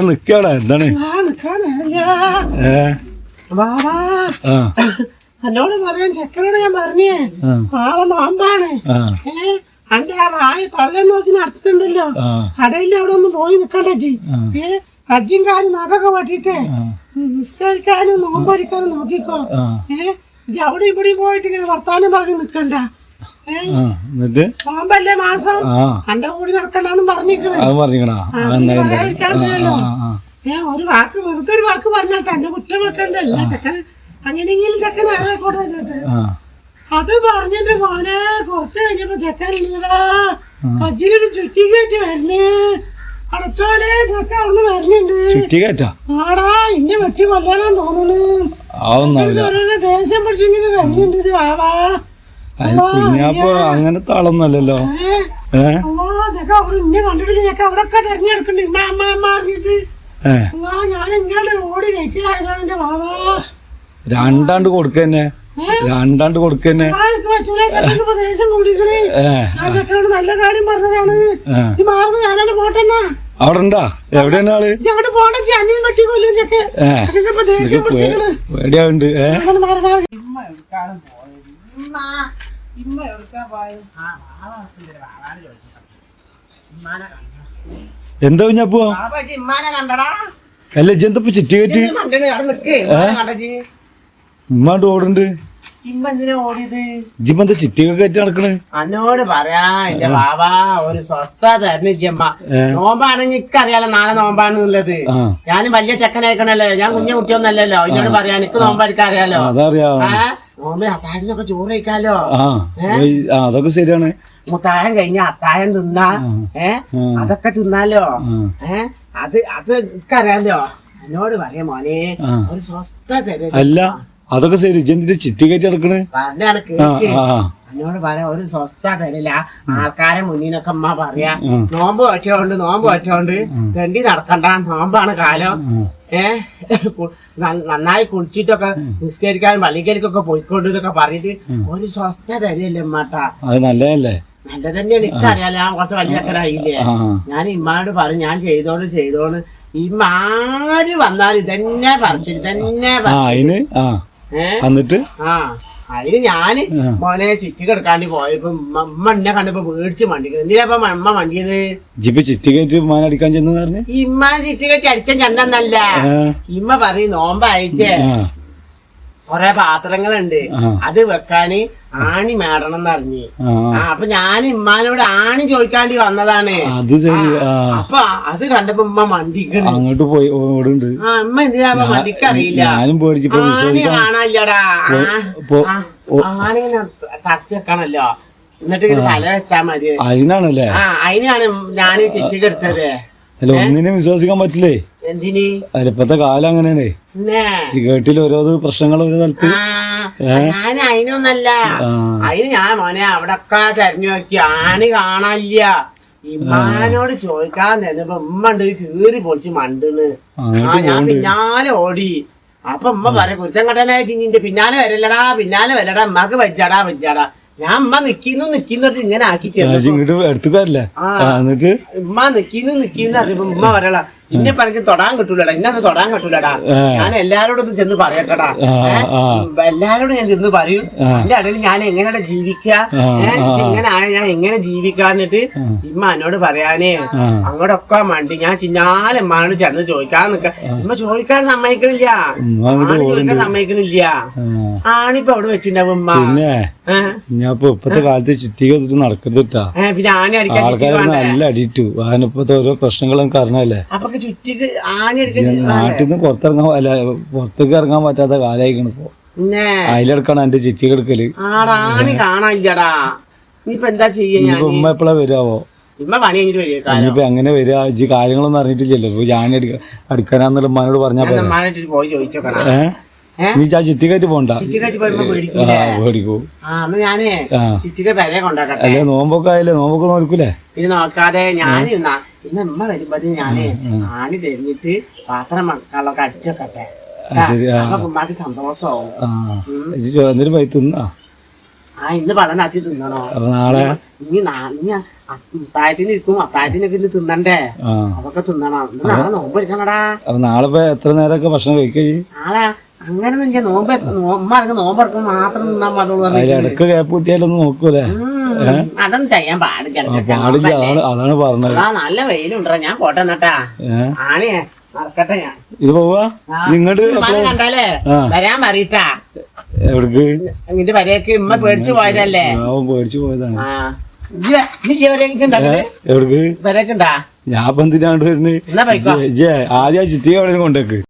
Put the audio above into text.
നിക്കടാ എന്താണ് എന്നോട് പറയാൻ ചെക്കനോട് ഞാൻ പറഞ്ഞേ നാളെ നോമ്പാണ് അന്റെ ആ വായ തൊള്ള നോക്കി നടത്തുന്നുണ്ടല്ലോ കടയിൽ അവിടെ ഒന്ന് പോയി നിക്കണ്ട അജ്ജി കജ്ജിയും കാലും നഖൊക്കെ വെട്ടിട്ടേ നിസ്കരിക്കാനും നോമ്പൊരിക്കാനും നോക്കിക്കോ അവിടെ ഇവിടെ പോയിട്ട് ഇങ്ങനെ വർത്താനം പറഞ്ഞ് നിക്കണ്ട നോമ്പല്ലേ മാസം അന്റെ കൂടി നടക്കണ്ടെന്ന് പറഞ്ഞിരിക്കണോ ഒരു വാക്ക് വെറുതെ ഒരു വാക്ക് പറഞ്ഞോട്ടെ എന്റെ കുറ്റം വെക്കണ്ടല്ല ചെക്കൻ അങ്ങനെയെങ്കിലും ചെക്കൻ ആയിക്കോട്ടെ വെച്ചിട്ട് അത് പറഞ്ഞിട്ട് മോനെ കുറച്ച് കഴിഞ്ഞപ്പോ ചെക്കൻ ഇല്ലടാ കജ്ജിലൊരു ചുറ്റി കയറ്റി വരണേ അടച്ചോനെ ചെക്ക അവിടുന്ന് വരുന്നുണ്ട് ആടാ ഇന്നെ വെട്ടി കൊല്ലാനാന്ന് തോന്നുന്നു ദേഷ്യം പിടിച്ചിങ്ങനെ വരുന്നുണ്ട് വാവാ അങ്ങനത്തെ ആളൊന്നല്ലോ ചെക്ക അവിടെ ഇന്നെ കണ്ടിട്ട് ചെക്ക അവിടെ ഒക്കെ തെരഞ്ഞെടുക്കണ്ട് ഇമ്മ അമ്മ അമ്മ അറിഞ്ഞിട്ട് ഞാൻ എങ്ങനെ ഓടി കഴിച്ചതായതാണ് എന്റെ വാവാ രണ്ടാണ്ട് കൊടുക്കന്നെ ദേശം കൂടിക്കണേ ആ ചെക്കനോട് നല്ല കാര്യം പറഞ്ഞതാണ് മാറുന്ന ഞാനോട് പോട്ടെന്നാ അവിടെ ഉണ്ടാ എവിടെയാണ് ആള് അങ്ങോട്ട് പോണ അനിയൻ കട്ടി കൊല്ലും ചെക്കൻ ദേഷ്യം പിടിച്ചിക്കണ് പേടിയാവുണ്ട് എന്താ കുഞ്ഞപ്പോ അല്ല ഇജെന്തപ്പോ ചിറ്റുകയറ്റ് ഉമ്മാണ്ട് ഓടുണ്ട് ഇജിപ്പെന്താ ചിറ്റിയൊക്കെ കയറ്റി നടക്കണ് അന്നോട് പറയാ എന്റെ ബാബാ ഒരു സ്വസ്ഥ തരണിച്ചമ്മ നോമ്പാണെങ്കിൽ ഇക്കറിയാലോ നാളെ നോമ്പാണെന്നുള്ളത് ഞാനും വലിയ ചെക്കനായിക്കണല്ലോ ഞാൻ കുഞ്ഞു കുട്ടിയൊന്നല്ലല്ലോ എന്നോട് പറയാ എനിക്ക് നോമ്പായിരിക്കും അറിയാലോ നോമ്പിൽ അത്താഴത്തിനൊക്കെ ചോറ് കഴിക്കാലോ അതൊക്കെ ശരിയാണ് മുത്തായം കഴിഞ്ഞ അത്തായം തിന്നാ അതൊക്കെ തിന്നാലോ അത് ഇക്കറിയാലോ എന്നോട് പറയാ മോനെ ഒരു സ്വസ്ഥ തര അല്ല അതൊക്കെ ശരി ഇജെന്തിന്റെ ചിറ്റി കയറ്റി നടക്കണ് എന്നോട് പറയാ ഒരു സ്വസ്ഥ തരില്ല ആൾക്കാരെ മുന്നിനൊക്കെ അമ്മ പറയാ നോമ്പ് പറ്റോണ്ട് തെണ്ടി നടക്കണ്ട നോമ്പാണ് കാലം നന്നായി കുളിച്ചിട്ടൊക്കെ നിസ്കരിക്കാനും പള്ളിക്കലിക്കൊക്കെ പോയിക്കൊണ്ട് ഇതൊക്കെ പറഞ്ഞിട്ട് ഒരു സ്വസ്ഥ തരില്ലേ അമ്മാട്ടാ അത് നല്ലതല്ലേ നല്ല തന്നെയാണ് എനിക്കറിയാലോ ഞാൻ കുറച്ച് വലിയക്കരായില്ലേ ഞാൻ ഇമ്മാനോട് പറയും ഞാൻ ചെയ്തോണ്ട് ഇമ്മ ആര് വന്നാലും ഇതന്നെ പറിച്ചിട്ട് തന്നെ എന്നിട്ട് അതിന് ഞാന് മോനെ ചിറ്റി കിടക്കാണ്ട് പോയപ്പോ ഉമ്മ എന്നെ കണ്ടപ്പോ മേടിച്ച് മണ്ടിക്കുന്നത് എന്തിനാ അമ്മ മണ്ടിയത് ചിറ്റി കയറ്റി അടിക്കാൻ ചെന്ന് ഇമ്മ ചിറ്റി കയറ്റി അടിക്കാൻ ചെന്നല്ല ഇമ്മ പറയും നോമ്പായിട്ടേ കൊറേ പാത്രങ്ങളുണ്ട് അത് വെക്കാന് ആണി മേടണം എന്നറിഞ്ഞ് അപ്പൊ ഞാൻ ഇമ്മാനോട് ആണി ചോദിക്കാണ്ടി വന്നതാണ് അപ്പൊ അത് കണ്ടപ്പോ ഉമ്മ മണ്ടിക്കണ് അങ്ങോട്ട് പോയി ഉമ്മ എന്തിനാ മണ്ടിക്കറിയില്ല ആണി കാണാനില്ലടാ ആണി തറച്ച് വെക്കണല്ലോ എന്നിട്ട് ഇത് തല വെച്ചാ മതി അതിനാണല്ലേ അതിനാണ് ഞാൻ ചിറ്റിക്കെടുത്തത് ഒന്നിനും വിശ്വസിക്കാൻ പറ്റില്ലേ എന്തിന് ഇപ്പത്തെ കാലം അങ്ങനെയാണ് കേട്ടില്ല ഓരോ പ്രശ്നങ്ങൾ ഓരോ സ്ഥലത്ത് ഞാൻ അതിനൊന്നല്ല അതിന് ഞാൻ മോനെ അവിടെ ഒക്കെ തെരഞ്ഞു നോക്കി ആണി കാണാനില്ല ഇമ്മാനോട് ചോദിക്കാൻ തന്നപ്പോ ഉമ്മ ഉണ്ട് ചീറി പൊളിച്ച് മണ്ടെന്ന് ഞാൻ പിന്നാലെ ഓടി അപ്പൊ ഉമ്മ പറയാ കുറ്റം കട്ടനായ ചിഞ്ഞിന്റെ പിന്നാലെ വരല്ലടാ ഉമ്മക്ക് വെച്ചാടാ ഞാൻ ഉമ്മ നിക്കുന്നു ഇങ്ങനെ ആക്കി ഉമ്മ നിക്കുന്നു അറിയുമ്പോ ഉമ്മ പറയടാ ഇന്നെ പറഞ്ഞ് തൊടാൻ കിട്ടൂലടാ ഇന്നത് തൊടാൻ കിട്ടൂലടാ ഞാൻ എല്ലാരോടും ചെന്ന് പറയട്ടടാ എല്ലാരോടും ഞാൻ ചെന്ന് പറയും എന്റെ ഇടയിൽ ഞാൻ എങ്ങനെയാണ് ജീവിക്കുക ഇങ്ങനെ ആയ ഞാൻ എങ്ങനെ ജീവിക്കാന്നിട്ട് ഇമ്മ എന്നോട് പറയാനേ അങ്ങോട്ടൊക്കെ മണ്ടി ഞാൻ ചിന്നാലെ ഉമ്മാനോട് ചെന്ന് ചോദിക്കാൻ ഉമ്മ ചോദിക്കാൻ സമ്മതിക്കണില്ല ആണിപ്പോ അവിടെ വെച്ചിണ്ടാവും ഉമ്മ ഇപ്പത്തെ കാലത്ത് ചിറ്റിക നടക്കരുതിട്ടാ പിന്നെ ആൾക്കാരെ നല്ല അടിയിട്ടു അതിനിപ്പത്തെ ഓരോ പ്രശ്നങ്ങളും കാരണല്ലേ നാട്ടിൽ നിന്ന് പുറത്തേക്ക് ഇറങ്ങാൻ പറ്റാത്ത കാലായിക്കണ് ഇപ്പൊ അതിലെടുക്കണം എന്റെ ചിറ്റി കിടക്കല് ഉമ്മ എപ്പോഴാ വരുവോ ഇനിയിപ്പോ എങ്ങനെ വരിക ഇജ്ജ് കാര്യങ്ങളൊന്നും അറിഞ്ഞിട്ടില്ലല്ലോ ഇപ്പൊ ഞാൻ അടുക്കാനാന്നുള്ള ഉമ്മാനോട് പറഞ്ഞാ നീ ചിറ്റി കയറ്റി പോണ്ട പേടിക്കൂ അല്ലെ നോമ്പൊക്കെ ആയില്ലേ നോമ്പൊക്കെ നോക്കൂലേ ഇത് നോക്കാതെ ഞാൻ ഇന്ന് ഉമ്മ വരുമ്പോ ഞാന് ആണി തെരഞ്ഞിട്ട് പാത്രം മക്കളൊക്കെ അടിച്ചോക്കട്ടെ ഉമ്മാക്ക് സന്തോഷമാവും ഇന്ന് പഴം നാച്ചി തിന്നണോ? അപ്പൊ നാളെ ഇനി അത്താഴത്തിന് ഇരിക്കും, അത്താഴത്തിനൊക്കെ ഇന്ന് തിന്നണ്ടേ? അതൊക്കെ തിന്നണം. നാളെ നോമ്പ് എടുക്കണടാ. അപ്പൊ നാളെ ഇപ്പൊ എത്ര നേരമൊക്കെ ഭക്ഷണം കഴിക്കേ? നാളെ അങ്ങനൊന്നും നോമ്പ് ഉമ്മ നോമ്പ് എടുക്കുമ്പോ മാത്രം തിന്നാൻ പാടുള്ളൂ. ഇടക്ക് കേപ്പ് കിട്ടിയാലൊന്നും നോക്കൂലേ? അതൊന്നും ചെയ്യാൻ പാടില്ല. പാടില്ല, അതാണ് പറഞ്ഞത്. നല്ല വെയിലുണ്ടോ? ഞാൻ പോട്ടെ എന്നിട്ടാ. ആണിയേ നടക്കട്ടെ. ഞാൻ ഇത് പോവാ നിങ്ങട് കണ്ടാലേ വരാൻ പറയട്ടാ. എവിടക്ക്? ഇങ്ങന്റെ വരേക്ക് ഉമ്മ പേടിച്ചു പോയതല്ലേ? പേടിച്ചു പോയതാണ്. എവിടക്ക് വരേക്കുണ്ടാ? ഞാൻ ഇപ്പൊ എന്തിനാണ്ട് വരുന്നത്? ആദ്യം ചിറ്റി അവിടെ കൊണ്ടേക്ക്.